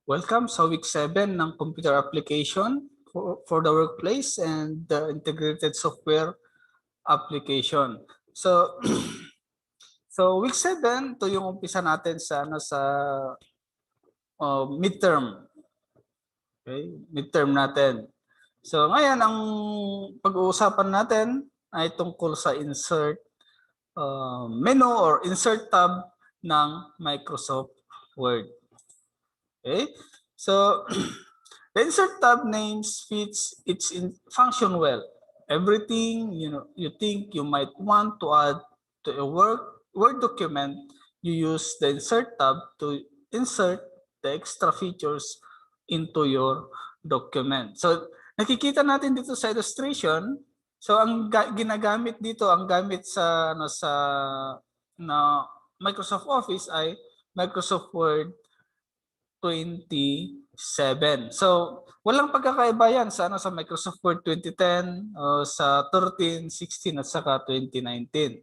Welcome sa week 7 ng computer application for the workplace and the integrated software application. So so week 7 to yung umpisa natin sa midterm. Okay, midterm natin. So ngayon ang pag-uusapan natin ay tungkol sa insert menu or insert tab ng Microsoft Word. Okay? So the insert tab names fits its function well. Everything you think you might want to add to a Word document, you use the insert tab to insert the extra features into your document. So nakikita natin dito sa illustration, so ang ginagamit dito, ang gamit sa Microsoft Office ay Microsoft Word 27. So, walang pagkakaiba yan sa sa Microsoft Word 2010, sa 13, 16 at saka 2019.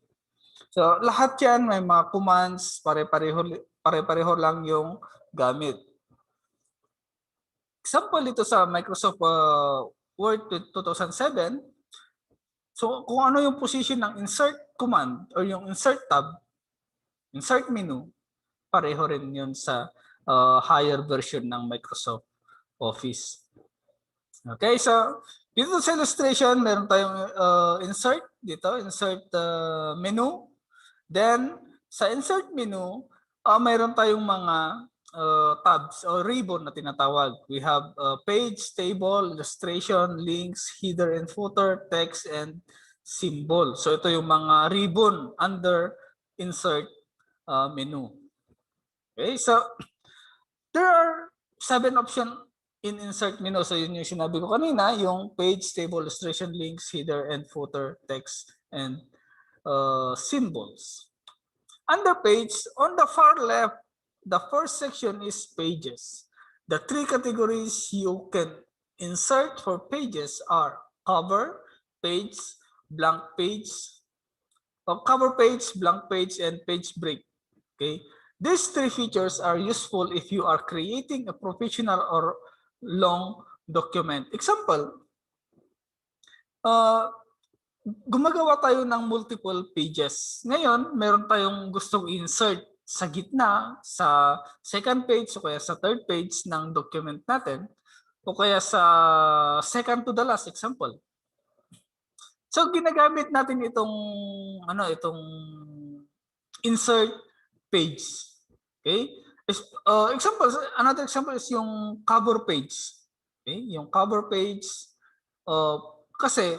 So, lahat yan may mga commands, pare-pareho lang yung gamit. Example dito sa Microsoft Word 2007. So, kung ano yung position ng insert command or yung insert tab, insert menu, pareho rin yun sa higher version ng Microsoft Office. Okay, so dito sa illustration, meron tayong insert dito, insert menu. Then sa insert menu, meron tayong mga tabs o ribbon na tinatawag. We have page, table, illustration, links, header and footer, text, and symbol. So ito yung mga ribbon under insert menu. Okay, so there are 7 options in insert menu. So yun yung sinabi ko kanina, yung page, table, illustration, links, header, and footer, text, and symbols. Under page, on the far left, the first section is pages. The 3 categories you can insert for pages are cover, page, blank page, cover page, blank page, and page break. Okay. These 3 features are useful if you are creating a professional or long document. Example, gumagawa tayo ng multiple pages. Ngayon, meron tayong gustong insert sa gitna, sa second page, o kaya sa third page ng document natin, o kaya sa second to the last, example. So, ginagamit natin itong insert page. Okay? Another example is yung cover page. Okay? Yung cover page, kasi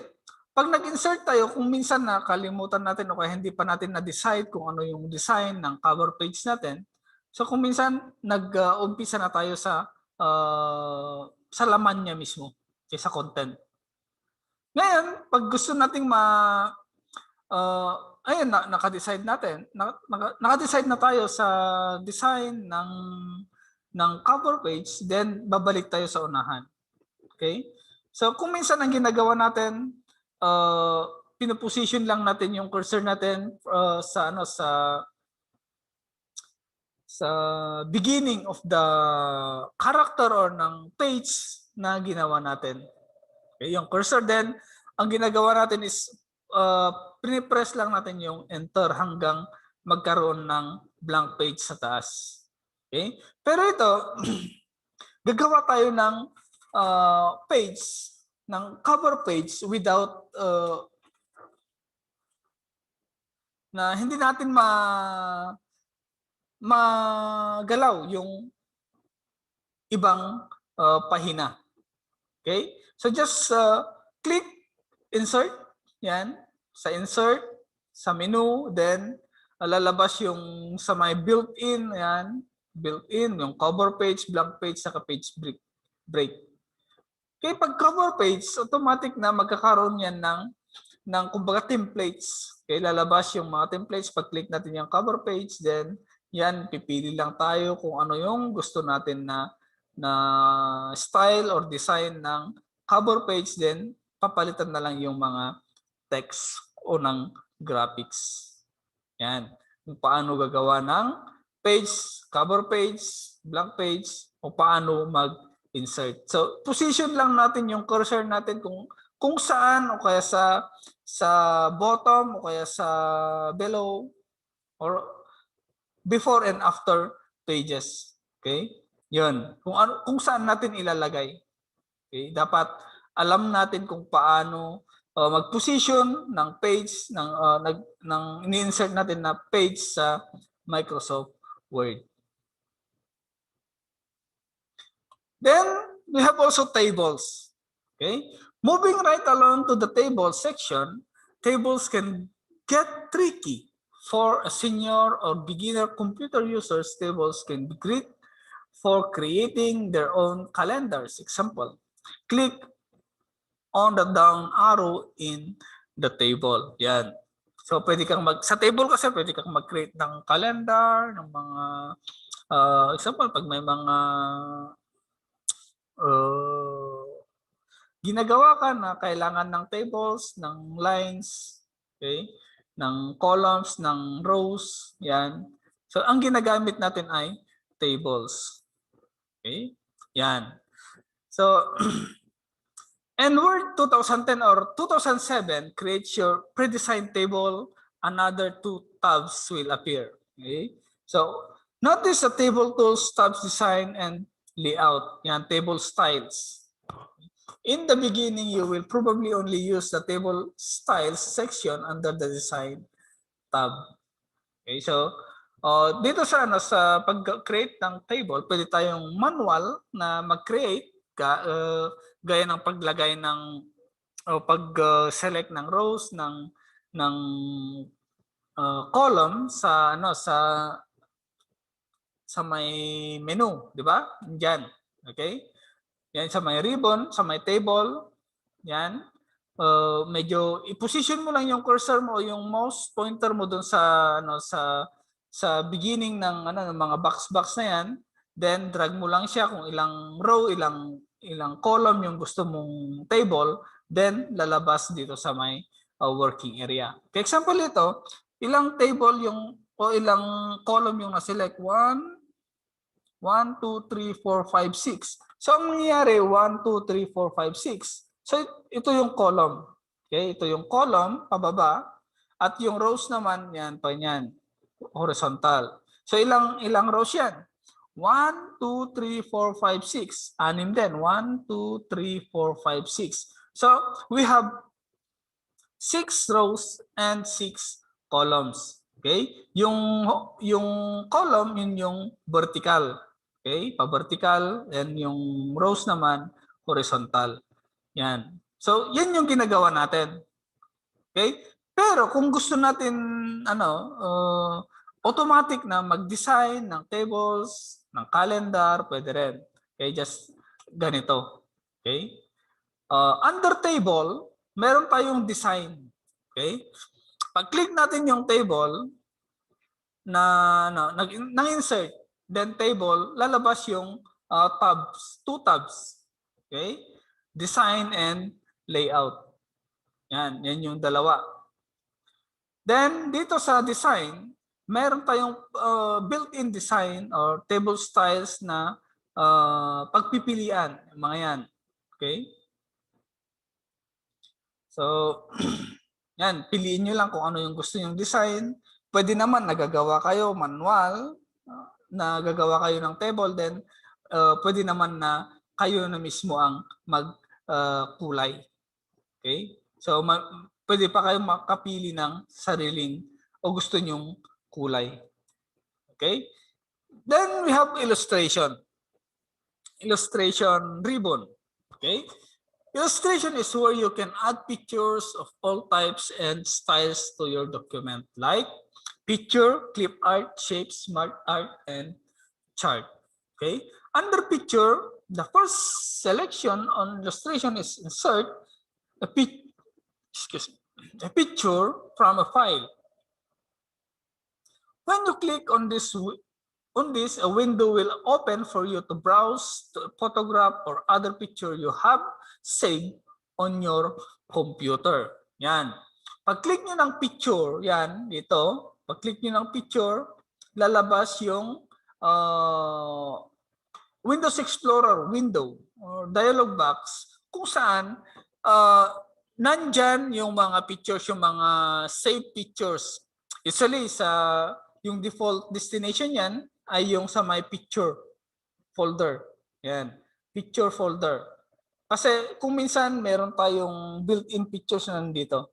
pag nag-insert tayo, kung minsan nakalimutan natin o kaya hindi pa natin na-decide kung ano yung design ng cover page natin, so kung minsan nag-umpisa na tayo sa laman niya mismo, okay, sa content. Ngayon, pag gusto nating ayun, naka-decide natin. Naka-decide na tayo sa design ng cover page, then babalik tayo sa unahan. Okay? So kung minsan ang ginagawa natin, pino-position lang natin yung cursor natin sa beginning of the character or ng page na ginawa natin. Okay? Yung cursor then, ang ginagawa natin is pinipress lang natin yung enter hanggang magkaroon ng blank page sa taas. Okay? Pero ito, gagawa tayo ng page, ng cover page without na hindi natin magalaw yung ibang pahina. Okay? So just click insert. Yan. Sa insert, sa menu, then lalabas yung sa may built-in, yan. Built-in, yung cover page, blank page, saka page break. Okay, pag cover page, automatic na magkakaroon yan ng kumbaga templates. Okay, lalabas yung mga templates. Pag click natin yung cover page, then yan, pipili lang tayo kung ano yung gusto natin na style or design ng cover page, then papalitan na lang yung mga text o ng graphics. Yan. Kung paano gagawa ng page, cover page, blank page, o paano mag-insert. So, position lang natin yung cursor natin kung saan, o kaya sa bottom, o kaya sa below, or before and after pages. Okay? Yun. Kung saan natin ilalagay. Okay? Dapat alam natin kung paano mag-position ng page ng ini-insert natin na page sa Microsoft Word. Then we have also tables. Okay? Moving right along to the table section, tables can get tricky. For a senior or beginner computer users, tables can be great for creating their own calendars. Example, click on the down arrow in the table. Yan. So pwede kang sa table kasi pwede kang mag-create ng calendar, ng mga example pag may mga ginagawa ka na kailangan ng tables, ng lines, okay? Ng columns, ng rows, yan. So ang ginagamit natin ay tables. Okay? Yan. So and Word 2010 or 2007 creates your pre-designed table, another 2 tabs will appear. Okay? So notice the table tools, tabs design, and layout. Yan, table styles. In the beginning, you will probably only use the table styles section under the design tab. Okay, so dito sa pag-create ng table, pwede tayong manual na mag-create gaya ng paglagay ng pag-select ng rows ng column sa may menu, di ba? Diyan. Okay? Yan sa may ribbon, sa may table. Yan. Medyo i-position mo lang yung cursor mo o yung mouse pointer mo doon sa beginning ng ng mga box na yan. Then drag mo lang siya kung ilang row, ilang column yung gusto mong table, then lalabas dito sa may working area. For example ito, ilang table o ilang column yung na-select? 1, 2, 3, 4, 5, 6. So, ang mangyayari, 1, 2, 3, 4, 5, 6. So, ito yung column. Okay? Ito yung column, pababa. At yung rows naman, yan, horizontal. So, ilang rows yan? 1, 2, 3, 4, 5, 6. Anim din. 1, 2, 3, 4, 5, 6. So, we have 6 rows and 6 columns. Okay? Yung column, yun yung vertical. Okay? Pa-vertical, and yung rows naman, horizontal. Yan. So, yan yung ginagawa natin. Okay? Pero kung gusto natin, automatic na mag-design ng tables, ng calendar, pwede rin. Okay? Just ganito. Okay? Under table, meron tayong design. Okay? Pag-click natin yung table nang-insert, then table, lalabas yung tabs, 2 tabs. Okay? Design and layout. Yan yung dalawa. Then dito sa design, meron tayong built-in design or table styles na pagpipilian, mga yan. Okay? So, yan, piliin nyo lang kung ano yung gusto nyong design. Pwede naman nagagawa kayo manual, nagagawa kayo ng table, then pwede naman na kayo na mismo ang magkulay. Okay? So, pwede pa kayo makapili ng sariling o gusto nyong kulay. Okay? Then we have illustration. Illustration ribbon. Okay? Illustration is where you can add pictures of all types and styles to your document, like picture, clip art, shapes, smart art, and chart. Okay? Under picture, the first selection on illustration is insert a picture from a file. When you click on this, a window will open for you to browse to a photograph or other picture you have saved on your computer. Yan. Pag-click nyo ng picture, yan, dito, pag-click nyo ng picture, lalabas yung Windows Explorer window or dialog box kung saan nandyan yung mga pictures, yung mga saved pictures. Usually yung default destination yan ay yung sa my picture folder. Yan, picture folder. Kasi kung minsan meron tayong built-in pictures na nandito.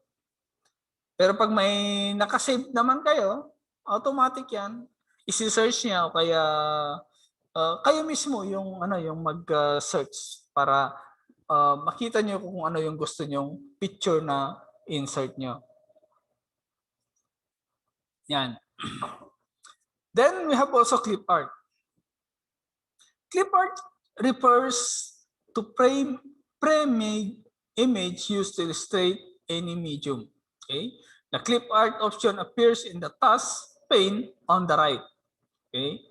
Pero pag may nakasave naman kayo, automatic yan. Isi-search niya o kaya kayo mismo yung mag-search para makita niyo kung ano yung gusto nyong picture na insert niyo. Yan. Then we have also clip art. Clip art refers to pre-made image used to illustrate any medium. Okay? The clip art option appears in the task pane on the right. Okay?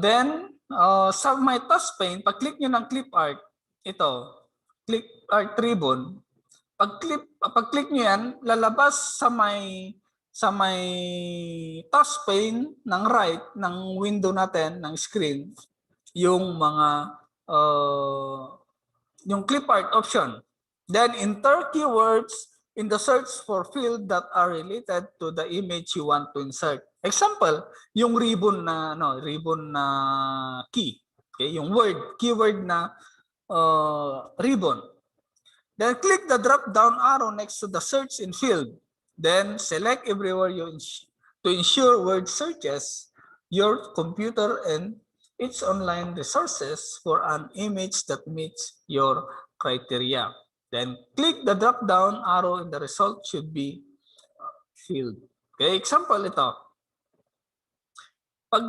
Then, sa my task pane, pag-click nyo ng clip art, ito, clip art ribbon, pag-click nyo yan, lalabas sa may task pane ng right ng window natin, ng screen, yung mga yung clip art option. Then enter keywords in the search for field that are related to the image you want to insert. Example, yung ribbon na key. Okay, yung keyword na ribbon. Then click the drop down arrow next to the search in field. Then select everywhere to ensure word searches your computer and its online resources for an image that meets your criteria. Then click the drop down arrow and the result should be field. Okay, example ito. Pag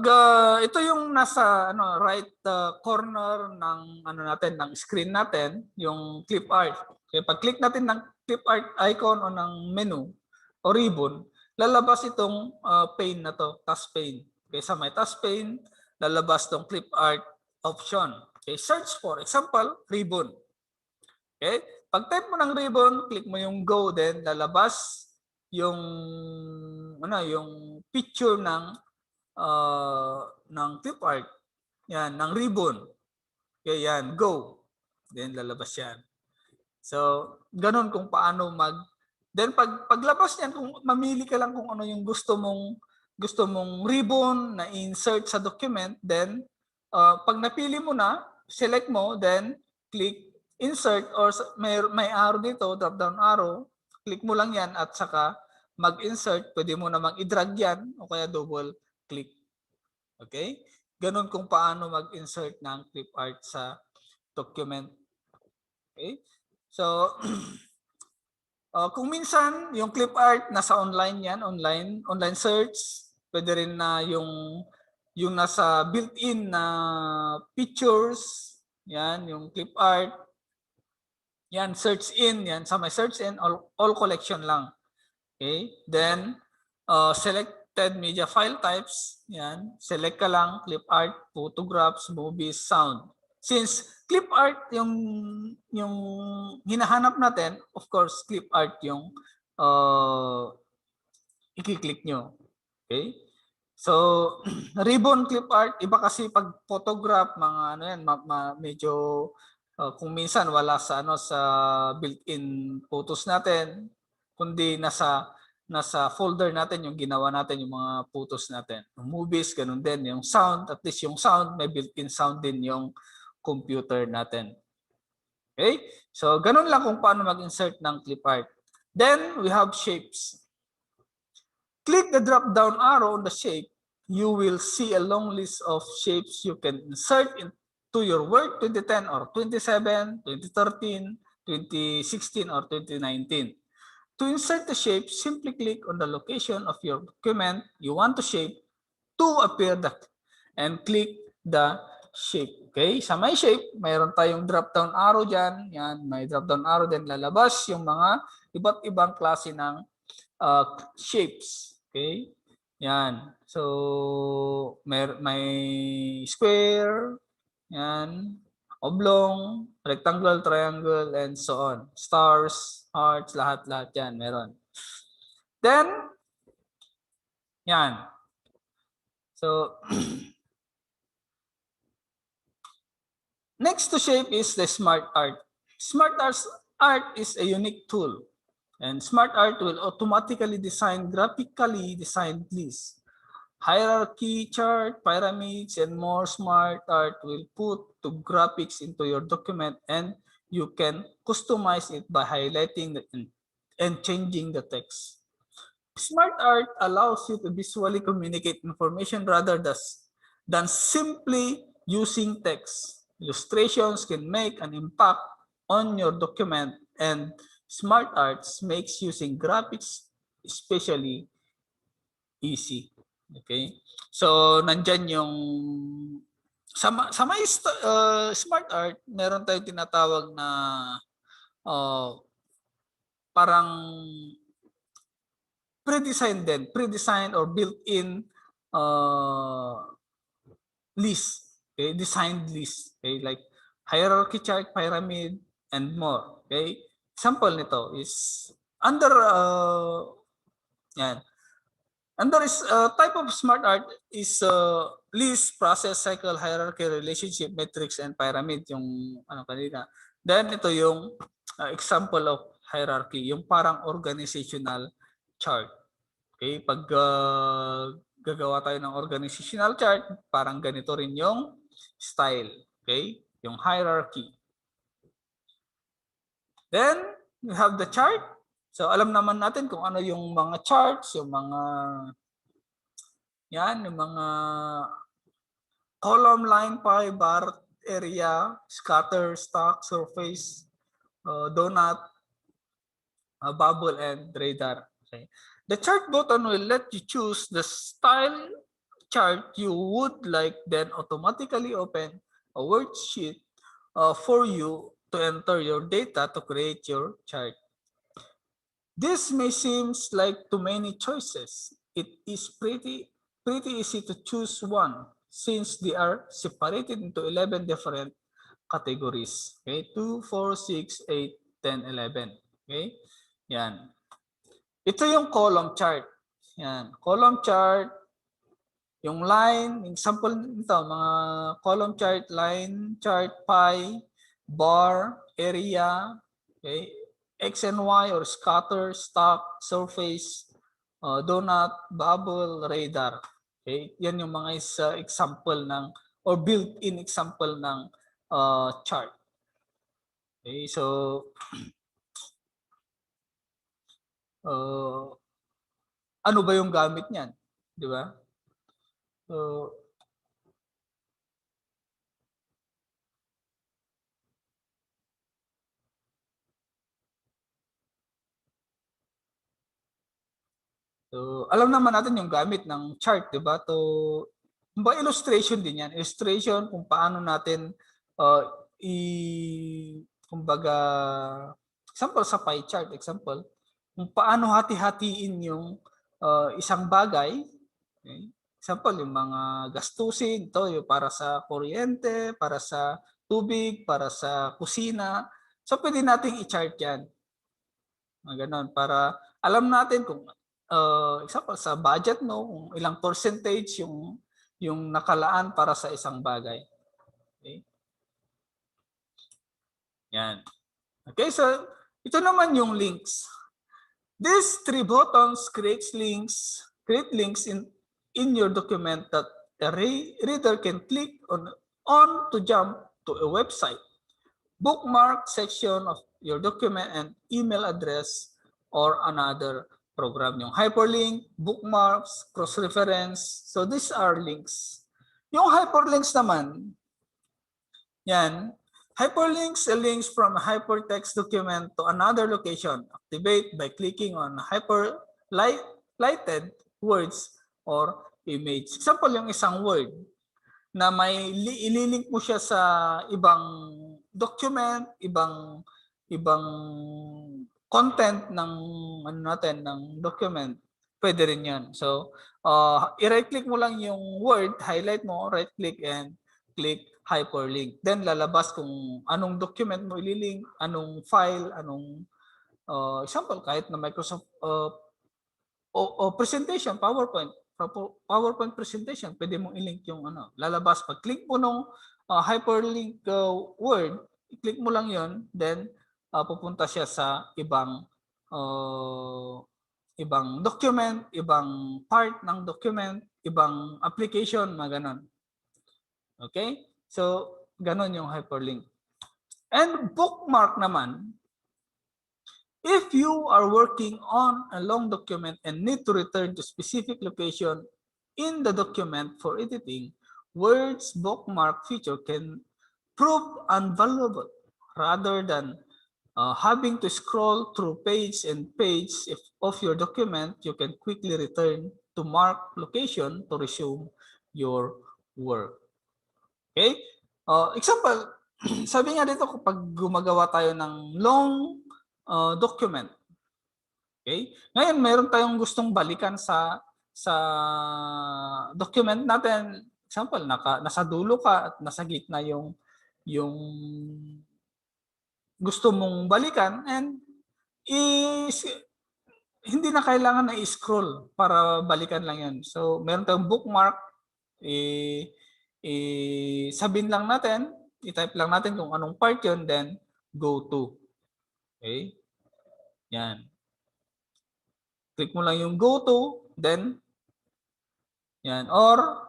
ito yung nasa right corner ng ng screen natin, yung clip art. Okay, pag click natin ng clip art icon o ng menu o ribbon, lalabas itong pane na to, task pane. Okay, sa may task pane, lalabas tong clip art option. Okay, search for example, ribbon. Okay? Pag type mo ng ribbon, click mo yung go, then lalabas yung yung picture ng clip art. Yan, ng ribbon. Okay, yan, go. Then lalabas yan. So, ganun kung paano then paglabas niyan, kung mamili ka lang kung ano yung gusto mong ribbon na insert sa document, then pag napili mo na, select mo, then click insert or may arrow dito, drop down arrow, click mo lang yan at saka mag-insert. Pwede mo namang i-drag yan o kaya double click. Okay? Ganun kung paano mag-insert ng clip art sa document. Okay? So, kung minsan yung clip art nasa online yan, online search, pwede rin na yung nasa built-in na pictures, yan, yung clip art, yan, search in, yan, sa may search in, all collection lang. Okay? Then, selected media file types, yan, select ka lang, clip art, photographs, movies, sound. Since clip art yung hinahanap natin, of course, clip art yung i-click nyo. Okay? So, ribbon clip art, iba kasi pag photograph, mga yan, medyo kung minsan wala sa sa built-in photos natin, kundi nasa folder natin yung ginawa natin, yung mga photos natin. Yung movies, ganun din. Yung sound, at least yung sound, may built-in sound din yung computer natin. Okay? So, ganun lang kung paano mag-insert ng clip art. Then, we have shapes. Click the drop-down arrow on the shape. You will see a long list of shapes you can insert into your work 2010 or 2007, 2013, 2016, or 2019. To insert the shape, simply click on the location of your document you want to shape to appear and click the shape. Okay? Sa may shape, mayroon tayong drop-down arrow dyan. Yan, may drop-down arrow din lalabas yung mga iba't ibang klase ng shapes. Okay? Yan. So, may square, yan, oblong, rectangle, triangle, and so on. Stars, hearts, lahat-lahat yan, meron. Then, yan. So, Next to shape is the smart art. Art is a unique tool, and smart art will automatically design graphically designed lists, hierarchy chart, pyramids, and more. Smart art will put the graphics into your document, and you can customize it by highlighting and changing the text. Smart art allows you to visually communicate information rather than simply using text. Illustrations can make an impact on your document, and smart arts makes using graphics especially easy. Okay? So, nandyan yung smart art, meron tayong tinatawag na uh, parang pre-designed or built-in uh, list, okay, designed list, okay, like hierarchy chart, pyramid, and more. Okay, example nito is under yan. Under is type of smart art is list, process, cycle, hierarchy, relationship, matrix, and pyramid. Yung ano kanina. Then ito yung example of hierarchy, yung parang organizational chart. Okay, pag gagawa tayo ng organizational chart, parang ganito rin yung style. Okay, yung hierarchy. Then, we have the chart. So, alam naman natin kung ano yung mga charts, yung mga yung mga column, line, pie, bar, area, scatter, stack, surface, donut, bubble, and radar. Okay. The chart button will let you choose the style chart you would like, then automatically open a worksheet for you to enter your data to create your chart. This may seem like too many choices. It is pretty easy to choose one since they are separated into 11 different categories. Okay, 2, 4, 6, 8, 10, 11. Okay, yan. Ito yung column chart. Yan, column chart. Yung line, example nito, mga column chart, line chart, pie, bar, area, okay, X and Y or scatter, stack, surface, donut, bubble, radar. Okay, yan yung mga example ng or built-in example ng chart. Okay, so ano ba yung gamit niyan, di ba? So, alam naman natin yung gamit ng chart, di ba? Illustration din yan. Illustration kung paano natin uh, kumbaga, example sa pie chart, example, kung paano hati-hatiin yung isang bagay. Okay? Example, yung mga gastusin, ito yung para sa kuryente, para sa tubig, para sa kusina. So, pwede nating i-chart yan. Ganon, para alam natin kung example sa budget mo, kung ilang percentage yung nakalaan para sa isang bagay. Okay? Yan. Okay, so ito naman yung links. These three buttons create links in your document that a reader can click on to jump to a website, bookmark section of your document, and email address or another program. Yung hyperlink, bookmarks, cross-reference. So these are links. Yung hyperlinks naman, yan, hyperlinks links from a hypertext document to another location. Activate by clicking on hyperlighted words or image. Example, yung isang word na may ililink mo siya sa ibang document, ibang content ng ano natin ng document, pwede rin 'yan. So, i-right click mo lang yung word, highlight mo, right click and click hyperlink. Then lalabas kung anong document mo ililink, anong file, anong example kahit na Microsoft o presentation, PowerPoint, PowerPoint presentation, pwede mong i-link yung ano, lalabas. Pag-click mo nung hyperlink word, i-click mo lang yon, then pupunta siya sa ibang document, ibang part ng document, ibang application, mga ganon. Okay? So, ganon yung hyperlink. And bookmark naman, if you are working on a long document and need to return to specific location in the document for editing, Word's bookmark feature can prove invaluable rather than having to scroll through page and page of your document. You can quickly return to marked location to resume your work. Okay? Example, sabi nga dito kapag gumagawa tayo ng long document. Okay? Ngayon, mayroon tayong gustong balikan sa document natin. Example, nasa dulo ka at nasa gitna yung gusto mong balikan, and hindi na kailangan na i-scroll para balikan lang yan. So, meron tayong bookmark, sabihin lang natin, i-type lang natin kung anong part yun, then go to. Okay? Yan. Click mo lang yung go to, then yan. Or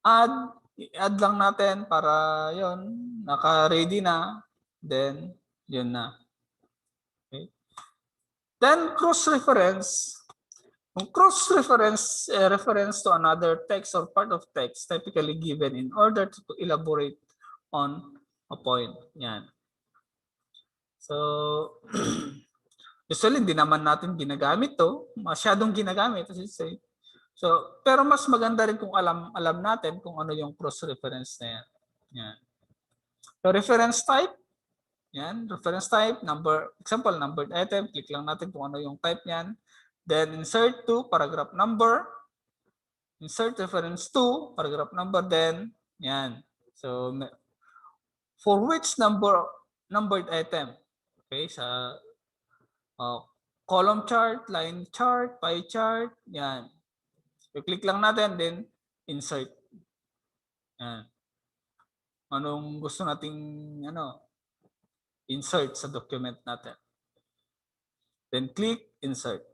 add lang natin para yon naka-ready na, then yun na. Okay? Then cross-reference. Kung cross-reference, reference to another text or part of text typically given in order to elaborate on a point. Yan. So, usually, hindi naman natin ginagamit to. Masyadong ginagamit. So, pero mas maganda rin kung alam natin kung ano yung cross-reference na yan. Yan. So, reference type. Yan. Reference type. Example, numbered item. Click lang natin kung ano yung type niyan. Then, insert to, paragraph number. Insert reference to, paragraph number. Then, yan. So, for which numbered item? Okay, sa column chart, line chart, pie chart, yan. I-click lang natin, then insert. Yan. Anong gusto nating insert sa document natin. Then click insert.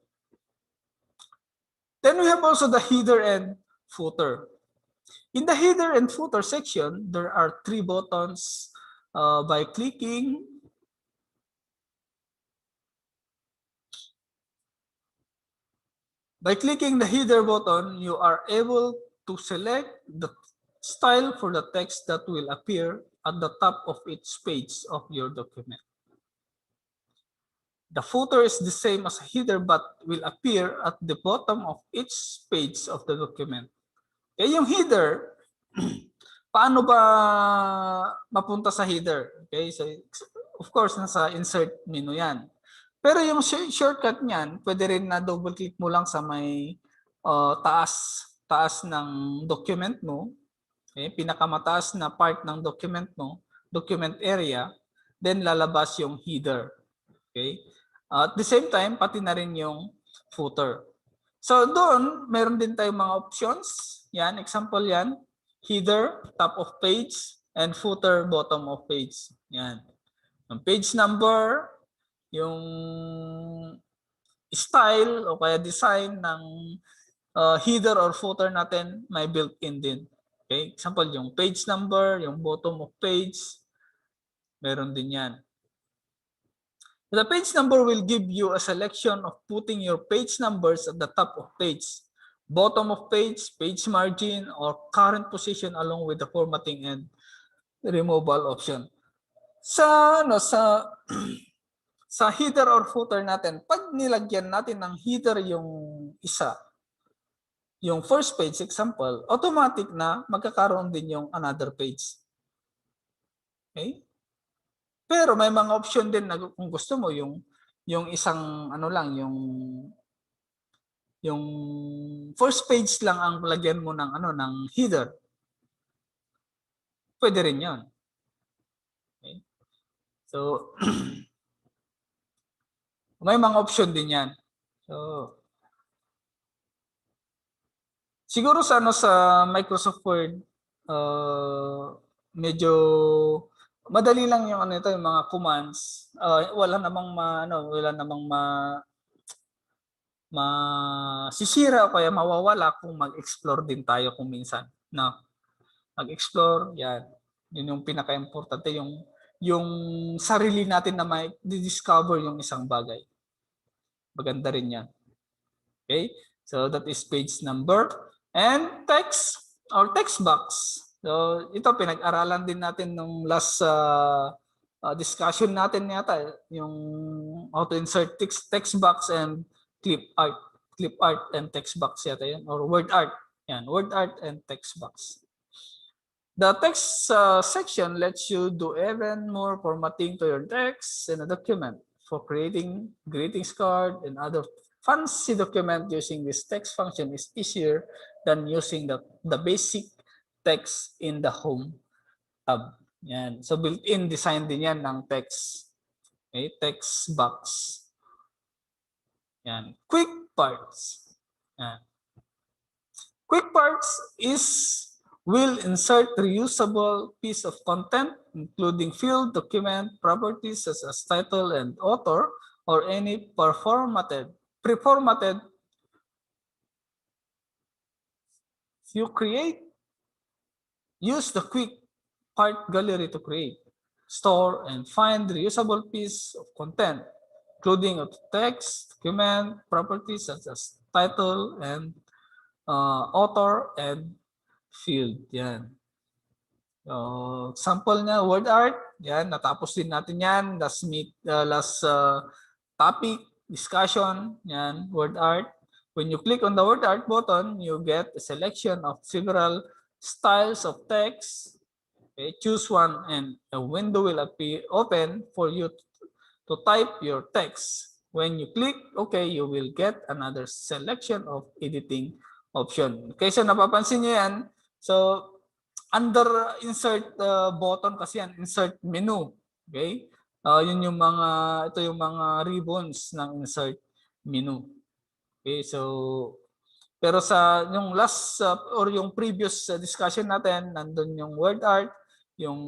Then we have also the header and footer. In the header and footer section, there are 3 buttons. By clicking the header button, you are able to select the style for the text that will appear at the top of each page of your document. The footer is the same as a header but will appear at the bottom of each page of the document. Eh, yung header, paano ba mapunta sa header? Okay, so of course, nasa insert menu yan. Pero yung shortcut niyan, pwede rin na double click mo lang sa may taas ng document mo. Okay, pinakamataas na part ng document mo, document area, then lalabas yung header. Okay? At the same time, pati na rin yung footer. So doon, meron din tayong mga options. Yan, example yan. Header, top of page, and footer, bottom of page. Yan. Yung page number, yung style o kaya design ng header or footer natin may built-in din. Okay? Example, yung page number, yung bottom of page, meron din yan. The page number will give you a selection of putting your page numbers at the top of page, bottom of page, page margin, or current position along with the formatting and removal option. Sa header or footer natin, pag nilagyan natin ng header yung isa, yung first page example, automatic na magkakaroon din yung another page. Okay? Pero may mga option din na kung gusto mo yung isang lang yung first page lang ang lagyan mo ng ng header. Pwede rin 'yon. Okay? So may mga option din 'yan. So Siguro sa ano sa Microsoft Word, medyo madali lang yung ano ito, yung mga commands. Wala namang wala namang masisira o kaya mawawala kung mag-explore din tayo kung minsan, no? Mag-explore, yan. Yun yung pinaka-importante, yung sarili natin na may discover yung isang bagay. Maganda rin yan. Okay? So that is page number. And text or text box. So ito pinag-aralan din natin nung last discussion natin yata, yung how to insert text box and clip art and text box yata yan, or word art. Yan, word art and text box. The text section lets you do even more formatting to your text in a document. For creating greetings card and other fancy document using this text function is easier than using the basic text in the home tab. Yan. So built-in design din yan ng text. Okay, text box. Yan. Quick parts. Yan. Quick parts will insert reusable piece of content, including field, document, properties such as title and author, or any preformatted. You use the quick part gallery to create, store, and find reusable piece of content, including text, document, properties such as title and author and field. Yan. Sample niya, word art. Yan, natapos din natin yan. Last topic, discussion. Yan, word art. When you click on the word art button, you get a selection of several styles of text. Okay, choose one and a window will open for you to type your text. When you click OK, you will get another selection of editing option. Okay, so napapansin niyo yan. So, under insert button kasi yan, insert menu. Okay? Yun yung ito yung mga ribbons ng insert menu. Okay, so pero sa yung last or yung previous discussion natin, nandun yung word art, yung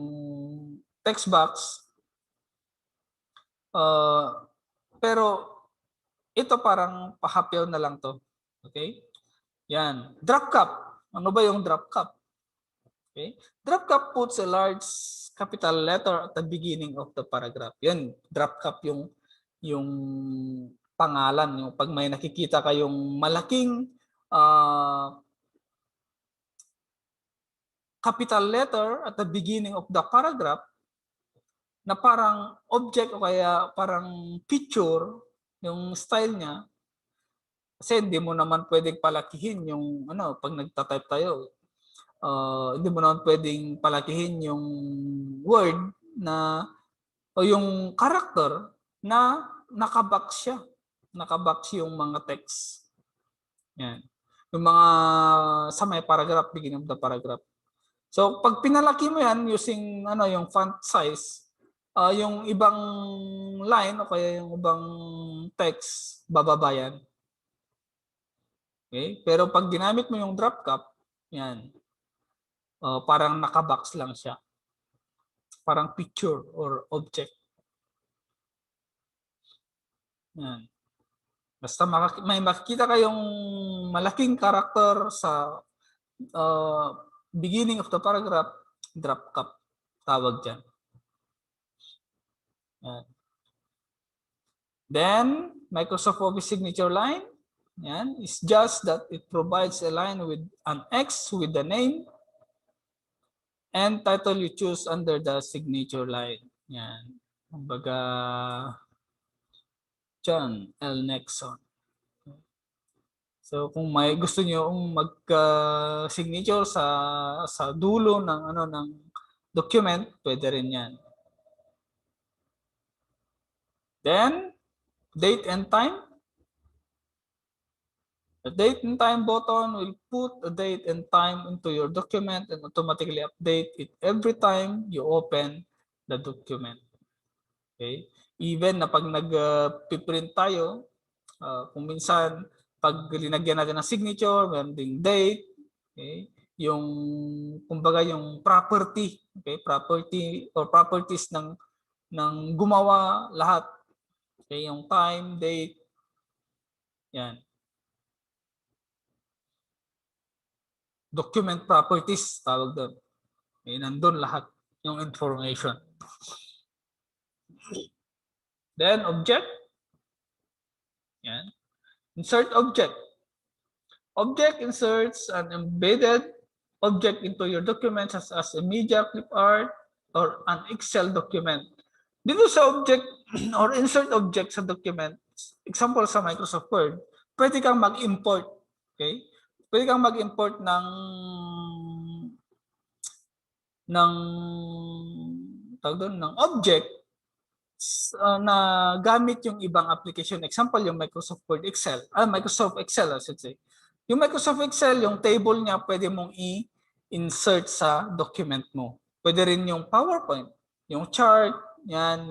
text box. Pero ito parang pahapyaw na lang to. Okay? Yan. Drop cap. Ano ba yung drop cap? Okay? Drop cap puts a large capital letter at the beginning of the paragraph. Yan, drop cap yung pangalan. Yung pag may nakikita kayong malaking capital letter at the beginning of the paragraph na parang object o kaya parang picture, yung style niya, kasi hindi mo naman pwedeng palakihin yung pag nagta-type tayo. Hindi mo naman pwedeng palakihin yung word na o yung character na nakabox siya. Nakabox yung mga text. Yan. Yung mga sa may paragraph, beginning of the paragraph. So pag pinalaki mo yan using yung font size, yung ibang line o kaya yung ibang text, bababa yan. Okay? Pero pag ginamit mo yung drop cap, yan. Parang nakabox lang siya. Parang picture or object. Yan. Basta may makikita kayong malaking character sa beginning of the paragraph, drop cap. Tawag dyan. Yan. Then, Microsoft Office signature line. Yan. It's just that it provides a line with an X with the name and title you choose under the signature line. Yan. Kumbaga, John L. Nexon. So kung may gusto niyo mag-signature sa dulo ng document, pwede rin 'yan. Then date and time. The date and time button will put a date and time into your document and automatically update it every time you open the document. Okay? Even na pag nag-print tayo, kung minsan pag linagyan natin ng signature, meron ding date, Okay? Yung kumbaga yung property, okay? Property or properties ng gumawa lahat. Okay, yung time, date, yan. Document properties tawag doon. Okay, nandun lahat yung information. Then object. Yan. Insert object. Object inserts an embedded object into your document as a media, clip art, or an Excel document. Dito sa object or insert object sa document, example sa Microsoft Word, pwede kang mag-import. Okay? Pwede kang mag-import ng tawag doon, ng object na gamit yung ibang application. Example, yung Microsoft Word Excel. Microsoft Excel, I should say. Yung Microsoft Excel, yung table niya, pwede mong i-insert sa document mo. Pwede rin yung PowerPoint, yung chart, yan,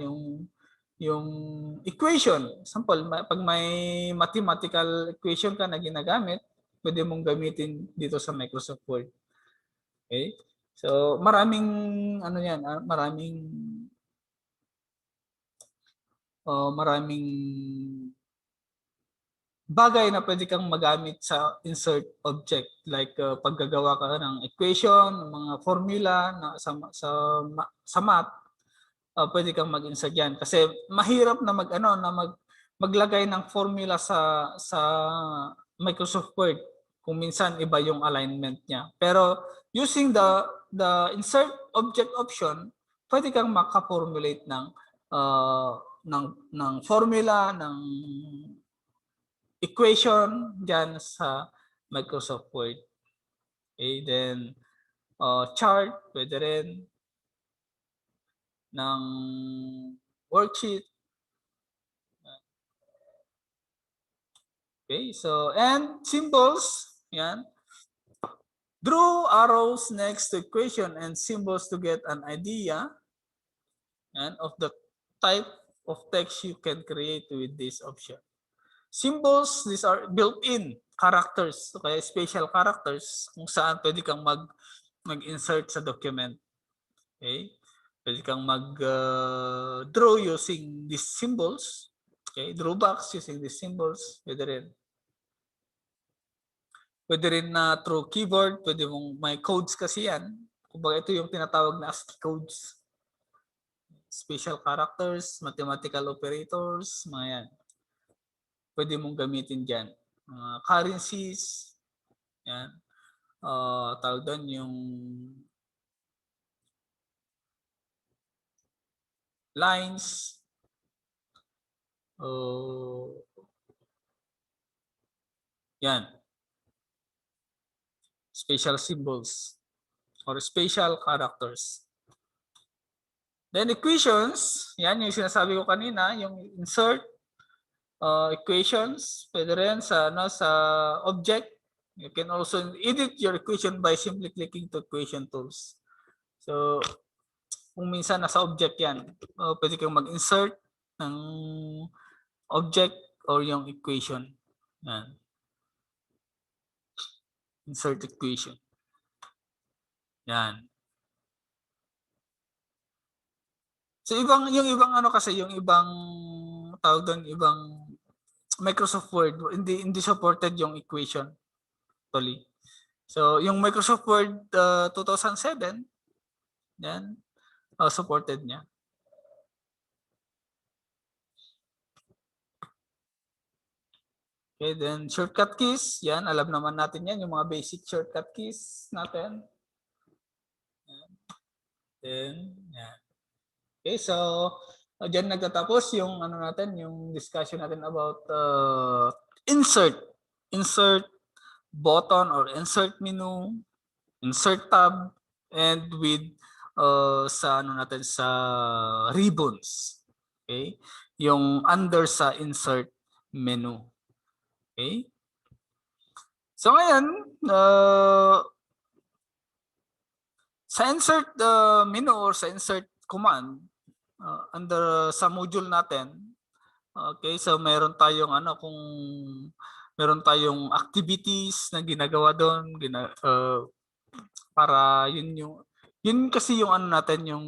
yung equation. Example, pag may mathematical equation ka na ginagamit, pwede mong gamitin dito sa Microsoft Word. Okay? So, maraming ano yan, maraming bagay na pwede kang magamit sa insert object, like paggagawa ka ng equation, mga formula na sa math, pwede kang mag-insert yan kasi mahirap na maglagay ng formula sa Microsoft Word kung minsan iba yung alignment niya. Pero using the insert object option, pwede kang maka-formulate ng formula, ng equation dyan sa Microsoft Word. Okay, then chart, pwede rin ng worksheet. Okay, so and symbols, yan. Draw arrows next to equation and symbols to get an idea and of the type of text you can create with this option. Symbols, these are built-in characters, kaya special characters kung saan pwede kang mag-insert sa document. Okay? Pwede kang mag-draw using these symbols. Okay? Draw box using these symbols. Pwede rin. Pwede rin na through keyboard, pwede mong may codes kasi yan. Kumbaga ito yung tinatawag na ASCII codes. Special characters, mathematical operators, mga yan. Pwede mong gamitin dyan. Currencies, yan. Tawag doon yung lines, yan. Special symbols or special characters. Then equations, yan yung sinasabi ko kanina, yung insert equations, pwede rin sa object. You can also edit your equation by simply clicking to equation tools. So, kung minsan nasa object yan, pwede kang mag-insert ng object or yung equation. Yan. Insert equation. Yan. So yung ibang kasi yung ibang tawag doon, ibang Microsoft Word, hindi supported yung equation actually. So yung Microsoft Word 2007, yan, supported niya. Okay, then shortcut keys, yan, alam naman natin yan, yung mga basic shortcut keys natin. Then, yan. Okay, so diyan nagtatapos yung natin, yung discussion natin about insert button or insert menu, insert tab, and with sa natin sa ribbons. Okay? Yung under sa insert menu. Okay? So ngayon, sa insert menu or sa insert command, under sa module natin, okay, so meron tayong kung meron tayong activities na ginagawa doon, para yun kasi yung ano natin, yung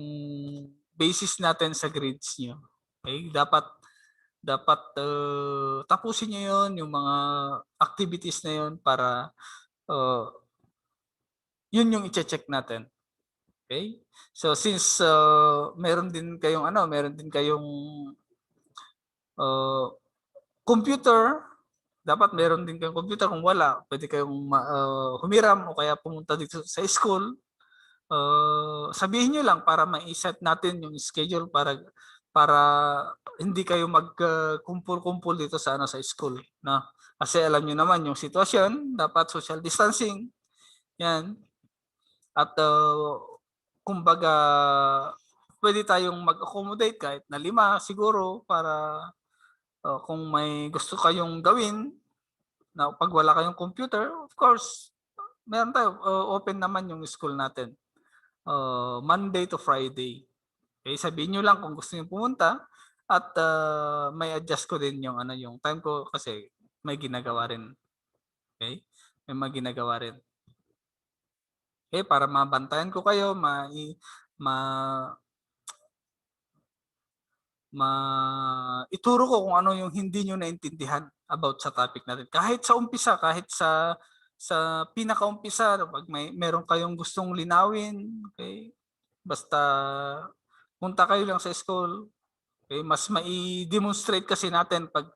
basis natin sa grades niyo. Okay? Dapat tapusin niyo yun, yung mga activities na yun para uh, yun yung i-check natin. Okay? So since meron din kayong uh, computer, dapat meron din kayong computer. Kung wala, pwede kayong humiram o kaya pumunta dito sa school. Sabihin niyo lang para ma-set natin yung schedule para hindi kayo magkumpul-kumpul dito sa sa school, no? Kasi alam niyo naman yung sitwasyon, dapat social distancing. Yan. At kumbaga pwede tayong mag-accommodate kahit na 5 siguro para kung may gusto kayong gawin na pag wala kayong computer, of course, meron tayo, open naman yung school natin. Monday to Friday. Okay, sabihin niyo lang kung gusto niyo pumunta at may adjust ko din yung yung time ko kasi may ginagawa rin. Okay? May mga ginagawa rin. Okay, para mabantayan ko kayo, ituro ko kung ano yung hindi nyo naintindihan about sa topic natin. Kahit sa umpisa, kahit sa pinakaumpisa, pag meron kayong gustong linawin, okay? Basta punta kayo lang sa school. Okay? Mas mai-demonstrate kasi natin pag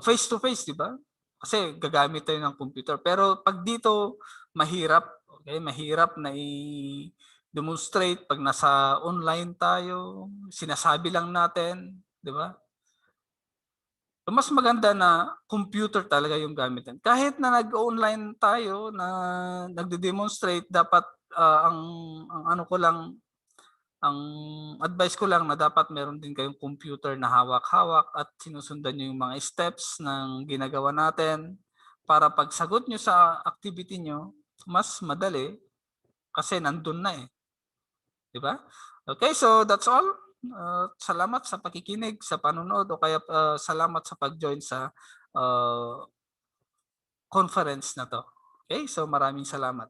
face to face, di ba? Kasi gagamit tayo ng computer. Pero pag dito, mahirap. Okay? Mahirap na demonstrate pag nasa online tayo, sinasabi lang natin, di ba? So, mas maganda na computer talaga yung gamitin. Kahit na nag-online tayo na nagde-demonstrate, dapat ang ano ko lang, ang advice ko lang na dapat meron din kayong computer na hawak-hawak at sinusundan niyo yung mga steps ng ginagawa natin para pag sagot niyo sa activity niyo, mas madali kasi nandun na eh. Di ba? Okay, so that's all. Salamat sa pakikinig, sa panonood o kaya salamat sa pag-join sa conference na to. Okay, so maraming salamat.